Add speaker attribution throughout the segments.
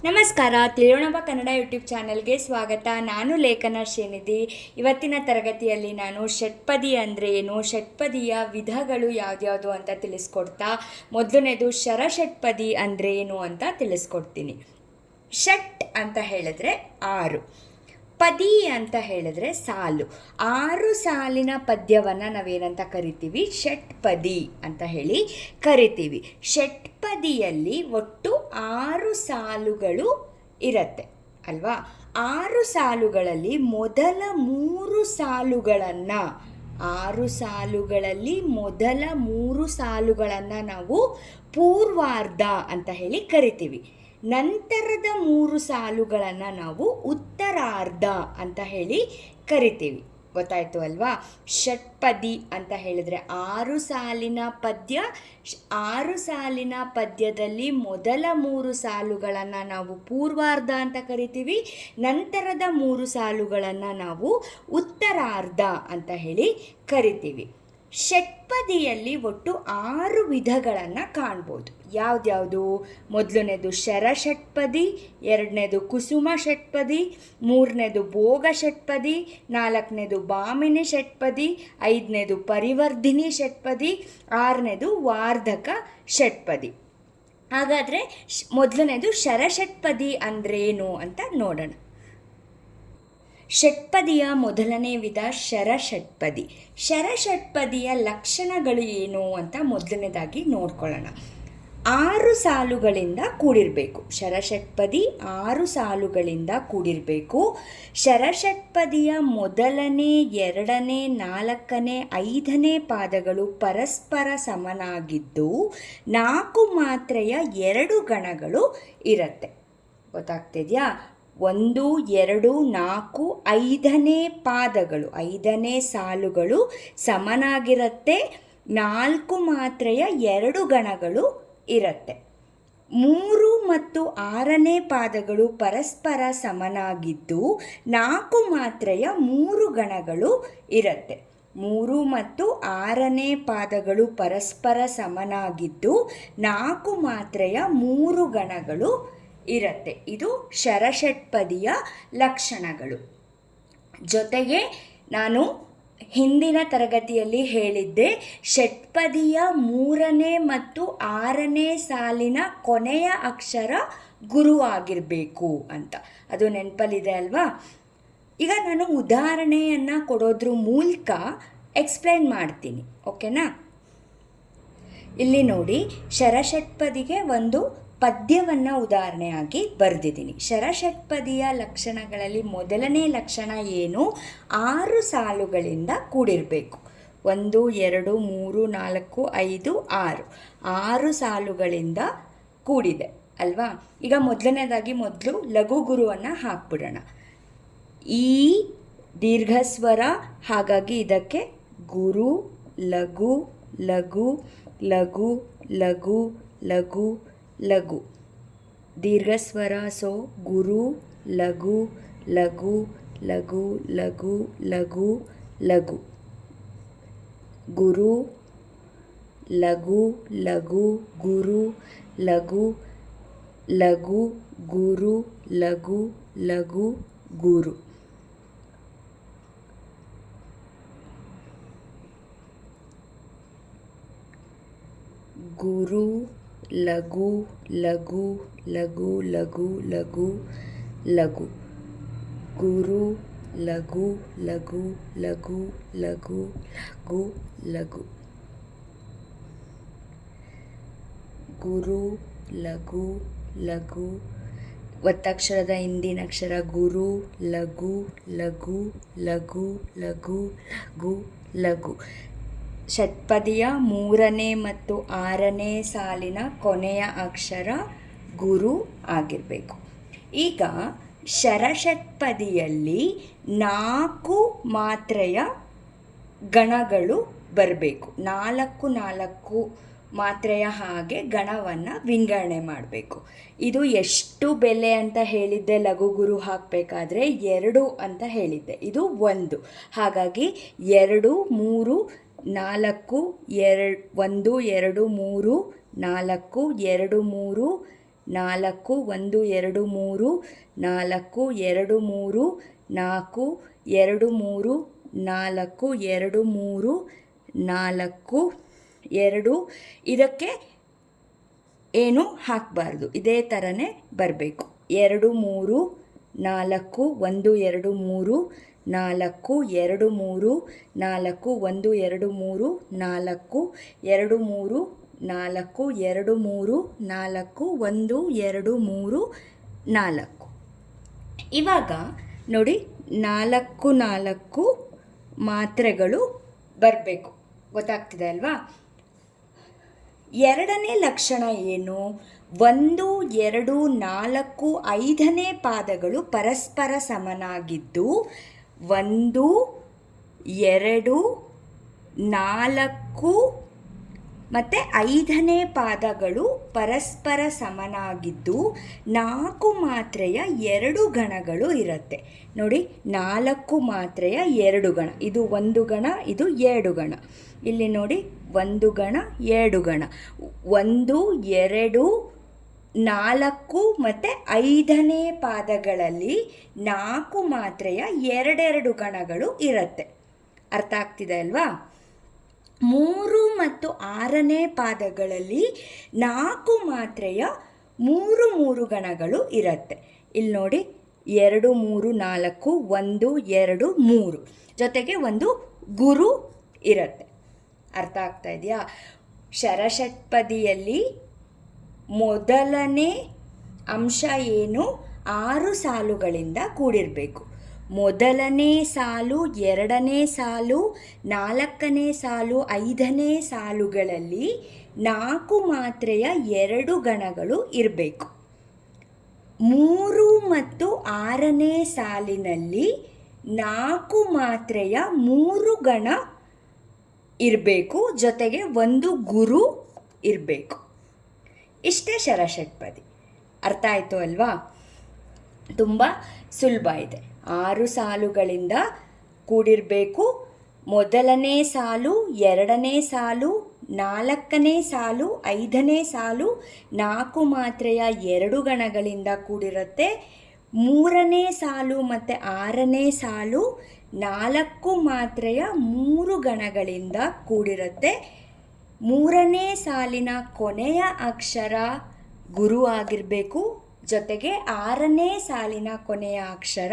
Speaker 1: ನಮಸ್ಕಾರ, ತಿಳಿಯೋಣಬ ಕನ್ನಡ ಯೂಟ್ಯೂಬ್ ಚಾನಲ್ಗೆ ಸ್ವಾಗತ. ನಾನು ಲೇಖನ ಶ್ರೀನಿಧಿ. ಇವತ್ತಿನ ತರಗತಿಯಲ್ಲಿ ನಾನು ಷಟ್ಪದಿ ಅಂದರೆ ಏನು, ಷಟ್ಪದಿಯ ವಿಧಗಳು ಯಾವ್ದ್ಯಾವುದು ಅಂತ ತಿಳಿಸ್ಕೊಡ್ತಾ, ಮೊದಲನೇದು ಶರಷಟ್ಪದಿ ಅಂದರೆ ಏನು ಅಂತ ತಿಳಿಸ್ಕೊಡ್ತೀನಿ. ಷಟ್ ಅಂತ ಹೇಳಿದ್ರೆ 6, ಪದಿ ಅಂತ ಹೇಳಿದ್ರೆ ಸಾಲು. 6 ಸಾಲಿನ ಪದ್ಯವನ್ನು ನಾವೇನಂತ ಕರಿತೀವಿ, ಷಟ್ಪದಿ ಅಂತ ಹೇಳಿ ಕರಿತೀವಿ. ಷಟ್ಪದಿಯಲ್ಲಿ ಒಟ್ಟು 6 ಸಾಲುಗಳು ಇರುತ್ತೆ ಅಲ್ವಾ. 6 ಸಾಲುಗಳಲ್ಲಿ ಮೊದಲ 3 ಸಾಲುಗಳನ್ನು 6 ಸಾಲುಗಳಲ್ಲಿ ಮೊದಲ 3 ಸಾಲುಗಳನ್ನು ನಾವು ಪೂರ್ವಾರ್ಧ ಅಂತ ಹೇಳಿ ಕರಿತೀವಿ. ನಂತರದ 3 ಸಾಲುಗಳನ್ನು ನಾವು ಉತ್ತರಾರ್ಧ ಅಂತ ಹೇಳಿ ಕರಿತೀವಿ. ಗೊತ್ತಾಯ್ತು ಅಲ್ವಾ. ಷಟ್ಪದಿ ಅಂತ ಹೇಳಿದರೆ 6 ಸಾಲಿನ ಪದ್ಯ. 6 ಸಾಲಿನ ಪದ್ಯದಲ್ಲಿ ಮೊದಲ 3 ಸಾಲುಗಳನ್ನು ನಾವು ಪೂರ್ವಾರ್ಧ ಅಂತ ಕರಿತೀವಿ. ನಂತರದ 3 ಸಾಲುಗಳನ್ನು ನಾವು ಉತ್ತರಾರ್ಧ ಅಂತ ಹೇಳಿ ಕರಿತೀವಿ. ಷಟ್ಪದಿಯಲ್ಲಿ ಒಟ್ಟು 6 ವಿಧಗಳನ್ನು ಕಾಣ್ಬೋದು. ಯಾವ್ದ್ಯಾವುದು? ಮೊದಲನೇದು ಶರಷಟ್ಪದಿ, ಎರಡನೇದು ಕುಸುಮ ಷಟ್ಪದಿ, ಮೂರನೇದು ಭೋಗ ಷಟ್ಪದಿ, ನಾಲ್ಕನೇದು ಭಾಮಿನಿ ಷಟ್ಪದಿ, ಐದನೇದು ಪರಿವರ್ಧಿನಿ ಷಟ್ಪದಿ, ಆರನೇದು ವಾರ್ಧಕ ಷಟ್ಪದಿ. ಹಾಗಾದರೆ ಮೊದಲನೇದು ಶರಷಟ್ಪದಿ ಅಂದ್ರೇನು ಅಂತ ನೋಡೋಣ. ಷಟ್ಪದಿಯ ಮೊದಲನೇ ವಿಧ ಶರಷಟ್ಪದಿ. ಶರಷಟ್ಪದಿಯ ಲಕ್ಷಣಗಳು ಏನು ಅಂತ ಮೊದಲನೇದಾಗಿ ನೋಡ್ಕೊಳ್ಳೋಣ. 6 ಸಾಲುಗಳಿಂದ ಕೂಡಿರಬೇಕು. ಶರಷಟ್ಪದಿ 6 ಸಾಲುಗಳಿಂದ ಕೂಡಿರಬೇಕು. ಶರಷಟ್ಪದಿಯ ಮೊದಲನೇ, ಎರಡನೇ, ನಾಲ್ಕನೇ, 5ನೇ ಪಾದಗಳು ಪರಸ್ಪರ ಸಮನಾಗಿದ್ದು 4 ಮಾತ್ರೆಯ 2 ಗಣಗಳು ಇರುತ್ತೆ. ಗೊತ್ತಾಗ್ತಿದೆಯಾ? 1, 2, 4, 5ನೇ ಪಾದಗಳು, 5ನೇ ಸಾಲುಗಳು ಸಮನಾಗಿರುತ್ತೆ. 4 ಮಾತ್ರೆಯ 2 ಗಣಗಳು ಇರುತ್ತೆ. 3 ಮತ್ತು 6ನೇ ಪಾದಗಳು ಪರಸ್ಪರ ಸಮನಾಗಿದ್ದು 4 ಮಾತ್ರೆಯ 3 ಗಣಗಳು ಇರುತ್ತೆ. 3 ಮತ್ತು 6ನೇ ಪಾದಗಳು ಪರಸ್ಪರ ಸಮನಾಗಿದ್ದು 4 ಮಾತ್ರೆಯ 3 ಗಣಗಳು ಇರುತ್ತೆ. ಇದು ಶರಷಟ್ಪದಿಯ ಲಕ್ಷಣಗಳು. ಜೊತೆಗೆ ನಾನು ಹಿಂದಿನ ತರಗತಿಯಲ್ಲಿ ಹೇಳಿದ್ದೆ, ಷಟ್ಪದಿಯ 3ನೇ ಮತ್ತು 6ನೇ ಸಾಲಿನ ಕೊನೆಯ ಅಕ್ಷರ ಗುರು ಆಗಿರಬೇಕು ಅಂತ. ಅದು ನೆನಪಲ್ಲಿದೆ ಅಲ್ವಾ. ಈಗ ನಾನು ಉದಾಹರಣೆಯನ್ನು ಕೊಡೋದ್ರ ಮೂಲಕ ಎಕ್ಸ್ಪ್ಲೈನ್ ಮಾಡ್ತೀನಿ, ಓಕೆನಾ? ಇಲ್ಲಿ ನೋಡಿ, ಶರಷಟ್ಪದಿಗೆ ಒಂದು ಪದ್ಯವನ್ನು ಉದಾಹರಣೆಯಾಗಿ ಬರೆದಿದ್ದೀನಿ. ಶರಷಟ್ಪದಿಯ ಲಕ್ಷಣಗಳಲ್ಲಿ ಮೊದಲನೇ ಲಕ್ಷಣ ಏನು? 6 ಸಾಲುಗಳಿಂದ ಕೂಡಿರಬೇಕು. 1, 2, 3, 4, 5, 6 6 ಸಾಲುಗಳಿಂದ ಕೂಡಿದೆ ಅಲ್ವಾ. ಈಗ ಮೊದಲನೇದಾಗಿ ಲಘು ಗುರುವನ್ನು ಹಾಕ್ಬಿಡೋಣ. ಈ ದೀರ್ಘಸ್ವರ, ಹಾಗಾಗಿ ಇದಕ್ಕೆ ಗುರು, ಲಘು, ಲಘು, ಲಘು, ಲಘು, ಲಘು, ಲಘು. ದೀರ್ಘಸ್ವರ, ಸೊ ಗುರು, ಲಘು, ಲಘು, ಲಘು, ಲಘು, ಲಘು, ಲಘು. ಗುರು, ಲಘು, ಲಘು, ಗುರು, ಲಘು, ಲಘು, ಗುರು, ಲಘು, ಲಘು, ಗುರು. ಗುರು, ಲಘು, ಲಘು, ಲಘು, ಲಘು, ಲಘು, ಲಘು. ಗುರು, ಲಘು, ಲಘು, ಲಘು, ಲಘು, ಲಘು, ಲಘು. ಗುರು, ಲಘು, ಲಘು. ಒತ್ತಕ್ಷರದ ಹಿಂದಿನ ಅಕ್ಷರ ಗುರು, ಲಘು, ಲಘು, ಲಘು, ಲಘು, ಲಘು, ಲಘು. ಷಟ್ಪದಿಯ 3ನೇ ಮತ್ತು 6ನೇ ಸಾಲಿನ ಕೊನೆಯ ಅಕ್ಷರ ಗುರು ಆಗಿರಬೇಕು. ಈಗ ಶರಷಟ್ಪದಿಯಲ್ಲಿ 4 ಮಾತ್ರೆಯ ಗಣಗಳು ಬರಬೇಕು. 4 ಮಾತ್ರೆಯ ಹಾಗೆ ಗಣವನ್ನು ವಿಂಗಡಣೆ ಮಾಡಬೇಕು. ಇದು ಎಷ್ಟು ಬೆಲೆ ಅಂತ ಹೇಳಿದ್ದೆ ಲಘು ಗುರು ಹಾಕಬೇಕಾದ್ರೆ? 2 ಅಂತ ಹೇಳಿದ್ದೆ. ಇದು 1, ಹಾಗಾಗಿ 2, 3, 4, 1, 2, 3, 4, 2, 3, 4 1 2 3 4 2 3 4 2 3 4 2 3 4 2 ಇದಕ್ಕೆ ಏನು ಹಾಕಬಾರ್ದು, ಇದೇ ಥರನೇ ಬರಬೇಕು. 2 3 4 1 2 3 4 2 3 4 1 2 3 4 2 3 4 2 3 4 1 2 3 4. ಇವಾಗ ನೋಡಿ 4 4 ಮಾತ್ರೆಗಳು ಬರಬೇಕು. ಗೊತ್ತಾಗ್ತಿದೆ ಅಲ್ವಾ? ಎರಡನೇ ಲಕ್ಷಣ ಏನು? 1 2 4 5ನೇ ಪಾದಗಳು ಪರಸ್ಪರ ಸಮನಾಗಿದ್ದು 1 2 4 ಮತ್ತು 5ನೇ ಪಾದಗಳು ಪರಸ್ಪರ ಸಮನಾಗಿದ್ದು 4 ಮಾತ್ರೆಯ 2 ಗಣಗಳು ಇರುತ್ತೆ. ನೋಡಿ, 4 ಮಾತ್ರೆಯ 2 ಗಣ, ಇದು 1 ಗಣ, ಇದು 2 ಗಣ. ಇಲ್ಲಿ ನೋಡಿ, 1 ಗಣ 2 ಗಣ, 1 2 4 ಮತ್ತು 5ನೇ ಪಾದಗಳಲ್ಲಿ 4 ಮಾತ್ರೆಯ 2 ಗಣಗಳು ಇರುತ್ತೆ. ಅರ್ಥ ಆಗ್ತಿದೆ ಅಲ್ವಾ? 3 ಮತ್ತು 6ನೇ ಪಾದಗಳಲ್ಲಿ 4 ಮಾತ್ರೆಯ 3 ಗಣಗಳು ಇರುತ್ತೆ. ಇಲ್ಲಿ ನೋಡಿ, 2 3 4 1 2 3 ಜೊತೆಗೆ ಒಂದು ಗುರು ಇರುತ್ತೆ. ಅರ್ಥ ಆಗ್ತಾ ಇದೆಯಾ? ಶರಷಟ್ಪದಿಯಲ್ಲಿ ಮೊದಲನೇ ಅಂಶ ಏನು? 6 ಸಾಲುಗಳಿಂದ ಕೂಡಿರಬೇಕು. ಮೊದಲನೇ ಸಾಲು, 2ನೇ ಸಾಲು, 4ನೇ ಸಾಲು, 5ನೇ ಸಾಲುಗಳಲ್ಲಿ 4 ಮಾತ್ರೆಯ 2 ಗಣಗಳು ಇರಬೇಕು. 3 ಮತ್ತು 6ನೇ ಸಾಲಿನಲ್ಲಿ 4 ಮಾತ್ರೆಯ 3 ಗಣ ಇರಬೇಕು, ಜೊತೆಗೆ ಒಂದು ಗುರು ಇರಬೇಕು. ಇಷ್ಟೇ ಶರಷಟ್ಪದಿ. ಅರ್ಥ ಆಯಿತು ಅಲ್ವಾ? ತುಂಬ ಸುಲಭ ಇದೆ. 6 ಸಾಲುಗಳಿಂದ ಕೂಡಿರಬೇಕು. ಮೊದಲನೇ ಸಾಲು, 2ನೇ ಸಾಲು, 4ನೇ ಸಾಲು, 5ನೇ ಸಾಲು 4 ಮಾತ್ರೆಯ 2 ಗಣಗಳಿಂದ ಕೂಡಿರುತ್ತೆ. 3ನೇ ಸಾಲು ಮತ್ತು 6ನೇ ಸಾಲು 4 ಮಾತ್ರೆಯ 3 ಗಣಗಳಿಂದ ಕೂಡಿರುತ್ತೆ. 3ನೇ ಸಾಲಿನ ಕೊನೆಯ ಅಕ್ಷರ ಗುರು ಆಗಿರಬೇಕು, ಜೊತೆಗೆ 6ನೇ ಸಾಲಿನ ಕೊನೆಯ ಅಕ್ಷರ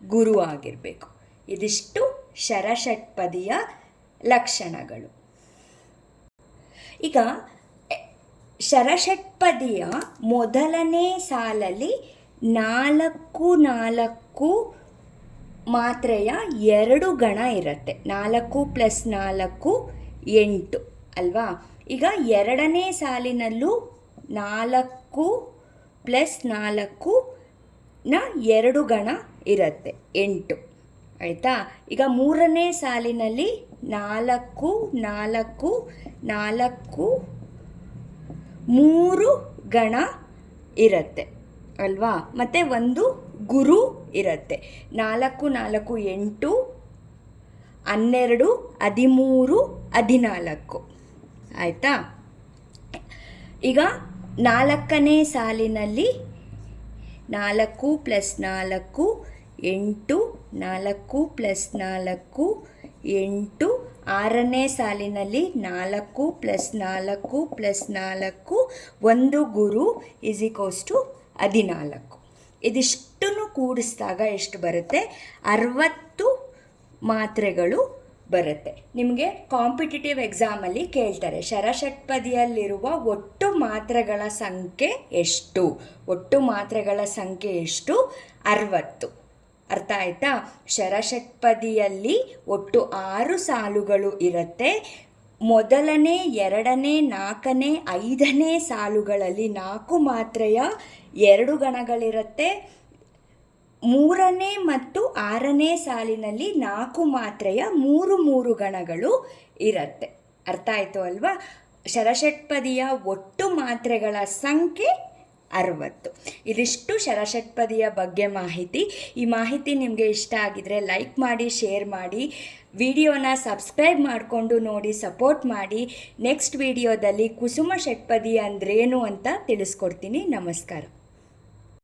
Speaker 1: ಗುರು ಆಗಿರಬೇಕು. ಇದಿಷ್ಟು ಶರಷಟ್ಪದಿಯ ಲಕ್ಷಣಗಳು. ಈಗ ಶರಷಟ್ಪದಿಯ ಮೊದಲನೇ ಸಾಲಲ್ಲಿ 4 4 ಮಾತ್ರೆಯ 2 ಗಣ ಇರುತ್ತೆ. 4 + 4 8 ಅಲ್ವಾ? ಈಗ 2ನೇ ಸಾಲಿನಲ್ಲೂ 4 + 4 ನ 2 ಗಣ ಇರುತ್ತೆ, 8 ಆಯಿತಾ? ಈಗ 3ನೇ ಸಾಲಿನಲ್ಲಿ 4 4 4 3 ಗಣ ಇರುತ್ತೆ ಅಲ್ವಾ? ಮತ್ತು ಒಂದು ಗುರು ಇರುತ್ತೆ. 4 4 8 12 13 14 ಆಯಿತಾ? ಈಗ 4ನೇ ಸಾಲಿನಲ್ಲಿ 4 + 4 8 4 + 4 8. 6ನೇ ಸಾಲಿನಲ್ಲಿ 4 + 4 + 4 ಒಂದು ಗುರು = 14. ಇದಿಷ್ಟನ್ನು ಕೂಡಿಸಿದಾಗ ಎಷ್ಟು ಬರುತ್ತೆ? 60 ಮಾತ್ರೆಗಳು ಬರುತ್ತೆ. ನಿಮಗೆ ಕಾಂಪಿಟೇಟಿವ್ ಎಕ್ಸಾಮಲ್ಲಿ ಕೇಳ್ತಾರೆ, ಶರಷಟ್ಪದಿಯಲ್ಲಿರುವ ಒಟ್ಟು ಮಾತ್ರೆಗಳ ಸಂಖ್ಯೆ ಎಷ್ಟು? ಒಟ್ಟು ಮಾತ್ರೆಗಳ ಸಂಖ್ಯೆ ಎಷ್ಟು? 60. ಅರ್ಥ ಆಯ್ತಾ? ಶರಷಟ್ಪದಿಯಲ್ಲಿ ಒಟ್ಟು 6 ಸಾಲುಗಳು ಇರುತ್ತೆ. ಮೊದಲನೇ, 2ನೇ, 4ನೇ, 5ನೇ ಸಾಲುಗಳಲ್ಲಿ 4 ಮಾತ್ರೆಯ 2 ಗಣಗಳಿರುತ್ತೆ. 3ನೇ ಮತ್ತು 6ನೇ ಸಾಲಿನಲ್ಲಿ 4 ಮಾತ್ರೆಯ 3 ಗಣಗಳು ಇರುತ್ತೆ. ಅರ್ಥ ಆಯಿತು ಅಲ್ವಾ? ಶರಷಟ್ಪದಿಯ ಒಟ್ಟು ಮಾತ್ರೆಗಳ ಸಂಖ್ಯೆ 60. ಇದಿಷ್ಟು ಶರಷಟ್ಪದಿಯ ಬಗ್ಗೆ ಮಾಹಿತಿ. ಈ ಮಾಹಿತಿ ನಿಮಗೆ ಇಷ್ಟ ಆಗಿದರೆ ಲೈಕ್ ಮಾಡಿ, ಶೇರ್ ಮಾಡಿ, ವಿಡಿಯೋನ ಸಬ್ಸ್ಕ್ರೈಬ್ ಮಾಡಿಕೊಂಡು ನೋಡಿ, ಸಪೋರ್ಟ್ ಮಾಡಿ. ನೆಕ್ಸ್ಟ್ ವಿಡಿಯೋದಲ್ಲಿ ಕುಸುಮ ಷಟ್ಪದಿ ಅಂದ್ರೇನು ಅಂತ ತಿಳಿಸ್ಕೊಡ್ತೀನಿ. ನಮಸ್ಕಾರ.